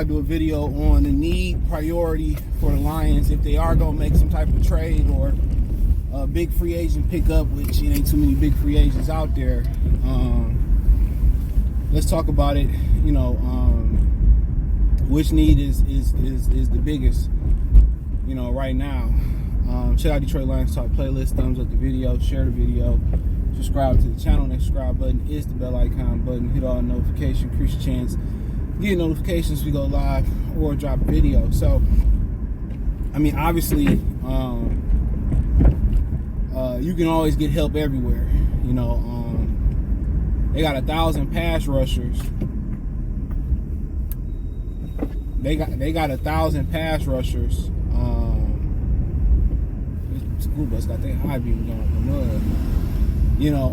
do a video on the need priority for the Lions if they are going to make some type of trade or a big free agent pickup, which ain't too many big free agents out there. Let's talk about it. Which need is the biggest, right now. Check out Detroit Lions Talk playlist, thumbs up the video, share the video, subscribe to the channel. That subscribe button is the bell icon button. Hit all notifications, increase your chance get notifications if we go live or drop a video. So, obviously, you can always get help everywhere. They got 1,000 pass rushers. They got 1,000 pass rushers. School bus got their high beam going up the mud.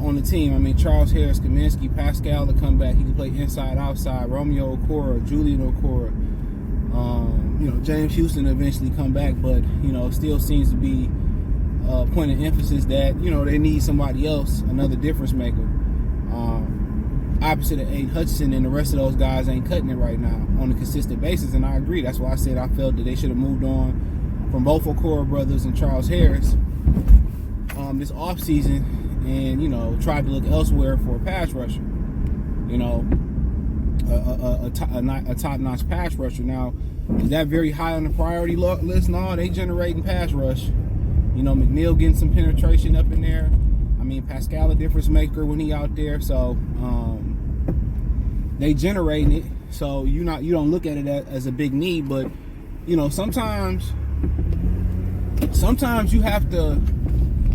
On the team. Charles Harris, Kaminsky, Pascal to come back. He can play inside, outside. Romeo Okora, Julian Okora. James Houston eventually come back, but still seems to be a point of emphasis that they need somebody else, another difference maker. Opposite of Aiden Hutchinson, and the rest of those guys ain't cutting it right now on a consistent basis, and I agree. That's why I said I felt that they should have moved on from both Okora brothers and Charles Harris this offseason and, tried to look elsewhere for a pass rusher. A top-notch pass rusher. Now, is that very high on the priority list? No, they generating pass rush. McNeil getting some penetration up in there. Pascal a difference maker when he out there. So, they generating it. So you don't look at it as a big need, but sometimes you have to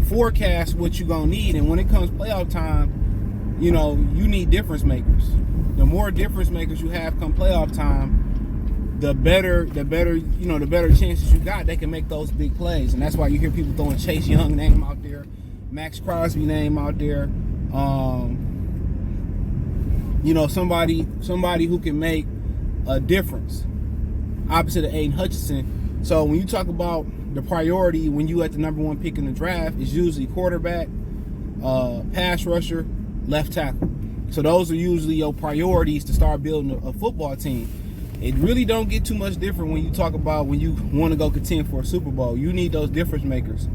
forecast what you're gonna need, and when it comes playoff time, you need difference makers. The more difference makers you have come playoff time, the better chances you got they can make those big plays. And that's why you hear people throwing Chase Young name out there, Max Crosby name out there. Somebody who can make a difference. Opposite of Aiden Hutchinson. So when you talk about the priority when you at the number one pick in the draft, is usually quarterback, pass rusher, left tackle. So those are usually your priorities to start building a football team. It really don't get too much different when you talk about when you want to go contend for a Super Bowl. You need those difference makers.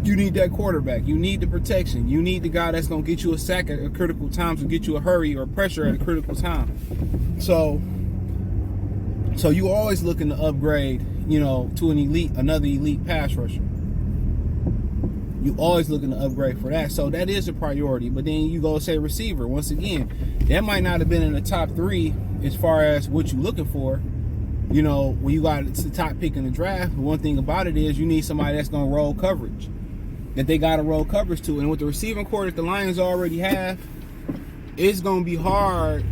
You need that quarterback. You need the protection. You need the guy that's going to get you a sack at a critical time to get you a hurry or pressure at a critical time. So you always looking to upgrade, to another elite pass rusher. You always looking to upgrade for that. So that is a priority. But then you go say receiver. Once again, that might not have been in the top 3 as far as what you're looking for. When you got the top pick in the draft, one thing about it is you need somebody that's going to roll coverage. That they got to roll coverage to. And with the receiving core that the Lions already have, it's going to be hard.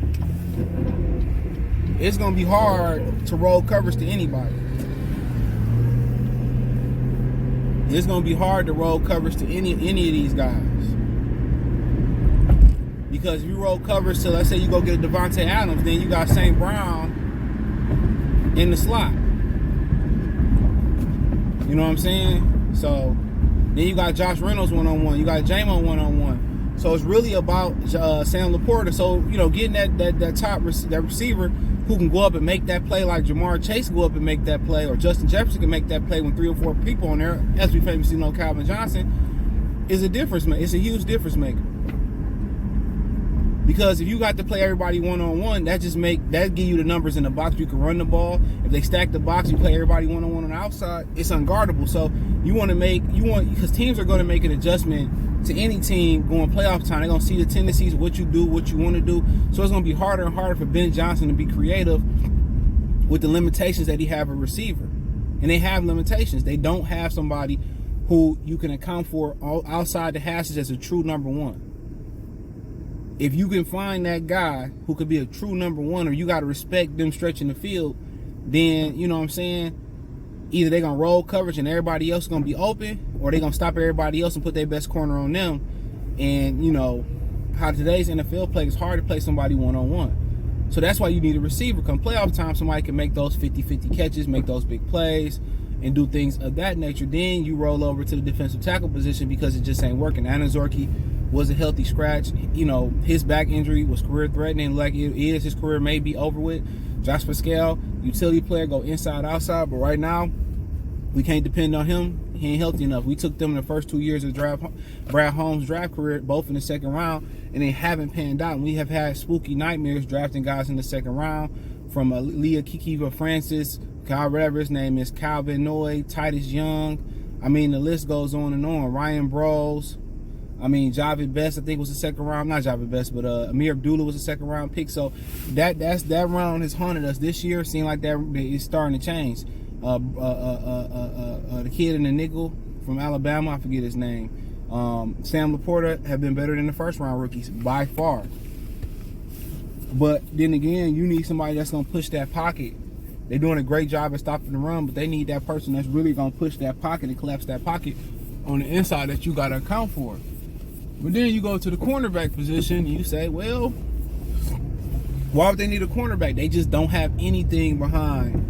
It's going to be hard to roll coverage to anybody. It's going to be hard to roll coverage to any of these guys. Because if you roll coverage to, let's say you go get a Devontae Adams, then you got St. Brown in the slot. You know what I'm saying? So then you got Josh Reynolds one-on-one. You got J-Mo one-on-one. So it's really about Sam Laporta. So, getting that receiver who can go up and make that play like Jamar Chase go up and make that play, or Justin Jefferson can make that play when 3 or 4 people on there, as we famously know Calvin Johnson, is a difference maker. It's a huge difference maker. Because if you got to play everybody one-on-one, that give you the numbers in the box. You can run the ball. If they stack the box, you play everybody one-on-one on the outside, it's unguardable. So because teams are going to make an adjustment to any team going playoff time. They're going to see the tendencies, what you do, what you want to do. So it's going to be harder and harder for Ben Johnson to be creative with the limitations that he have a receiver. And they have limitations. They don't have somebody who you can account for outside the hashes as a true number one. If you can find that guy who could be a true number one, or you got to respect them stretching the field, then, you know what I'm saying, either they're going to roll coverage and everybody else is going to be open, or they're going to stop everybody else and put their best corner on them. And, how today's NFL play, it's hard to play somebody one-on-one. So that's why you need a receiver. Come playoff time, somebody can make those 50-50 catches, make those big plays, and do things of that nature. Then you roll over to the defensive tackle position because it just ain't working. Anazorki was a healthy scratch. His back injury was career-threatening, like it is. His career may be over with. Josh Pascal, utility player, go inside, outside. But right now, we can't depend on him. He ain't healthy enough. We took them in the first 2 years of Brad Holmes' draft career, both in the second round, and they haven't panned out. And we have had spooky nightmares drafting guys in the second round, from Leah Kikiva Francis, whatever his name is, Calvin Noy, Titus Young. I mean, the list goes on and on. Ryan Bros. I mean, Javid Best, I think, was the second round. Not Javid Best, but Amir Abdullah was a second round pick. So that round has haunted us this year. Seemed like that is starting to change. The kid in the nickel from Alabama, I forget his name. Sam Laporta have been better than the first round rookies by far. But then again, you need somebody that's going to push that pocket. They're doing a great job at stopping the run, but they need that person that's really going to push that pocket and collapse that pocket on the inside that you got to account for. But then you go to the cornerback position and you say, well, why would they need a cornerback? They just don't have anything behind,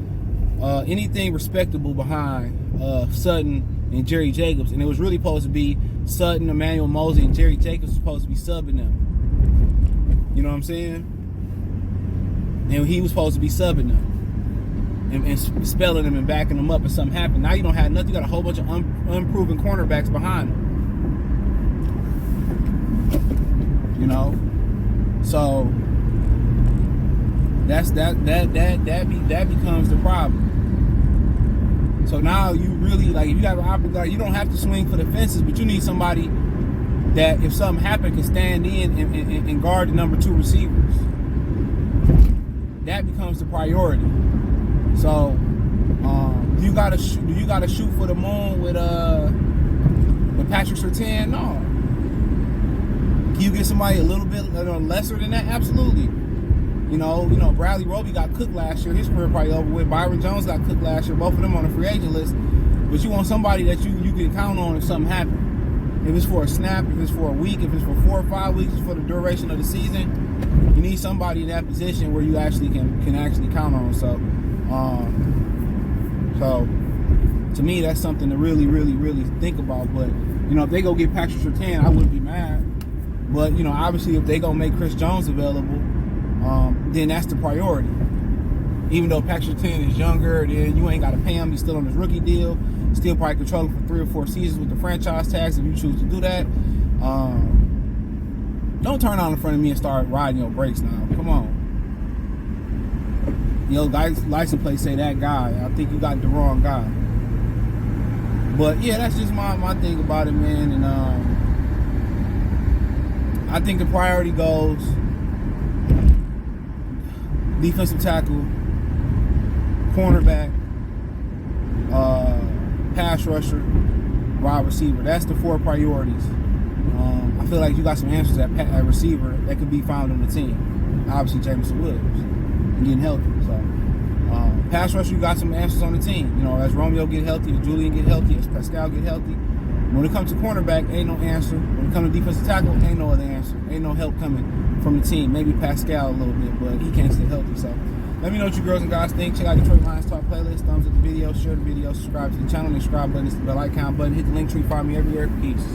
anything respectable behind Sutton and Jerry Jacobs. And it was really supposed to be Sutton, Emmanuel Mosley, and Jerry Jacobs was supposed to be subbing them. You know what I'm saying? And he was supposed to be subbing them and spelling them and backing them up if something happened. Now you don't have nothing. You got a whole bunch of unproven cornerbacks behind them. You know, so that becomes the problem. So now you really, like, if you have an opportunity, you don't have to swing for the fences, but you need somebody that, if something happened, can stand in and guard the number 2 receivers. That becomes the priority. So do you gotta shoot for the moon with Patrick Surtain? No. Can you get somebody a little bit lesser than that? Absolutely. You know, Bradley Roby got cooked last year. His career probably over with. Byron Jones got cooked last year. Both of them on the free agent list. But you want somebody that you can count on if something happened. If it's for a snap, if it's for a week, if it's for 4 or 5 weeks, for the duration of the season, you need somebody in that position where you actually can actually count on. So to me, that's something to really, really, really think about. But if they go get Patrick Surtain, I wouldn't be mad. But obviously, if they gonna make Chris Jones available, then that's the priority. Even though Patrick Surtain is younger, then you ain't got to pay him. He's still on his rookie deal. Still probably control him for 3 or 4 seasons with the franchise tags if you choose to do that. Don't turn on in front of me and start riding your brakes now. Come on. License plate say that guy. I think you got the wrong guy. But yeah, that's just my thing about it, man. And I think the priority goes defensive tackle, cornerback, pass rusher, wide receiver. That's the 4 priorities. I feel like you got some answers at receiver that could be found on the team. Obviously, Jameson Williams and getting healthy. So, pass rusher, you got some answers on the team. As Romeo get healthy, as Julian get healthy, as Pascal get healthy. When it comes to cornerback, ain't no answer. When it comes to defensive tackle, ain't no other answer. Ain't no help coming from the team. Maybe Pascal a little bit, but he can't stay healthy. So let me know what you girls and guys think. Check out Detroit Lions Talk playlist. Thumbs up the video, share the video, subscribe to the channel, and subscribe button. Hit the bell icon button. Hit the link tree. Find me everywhere. Peace.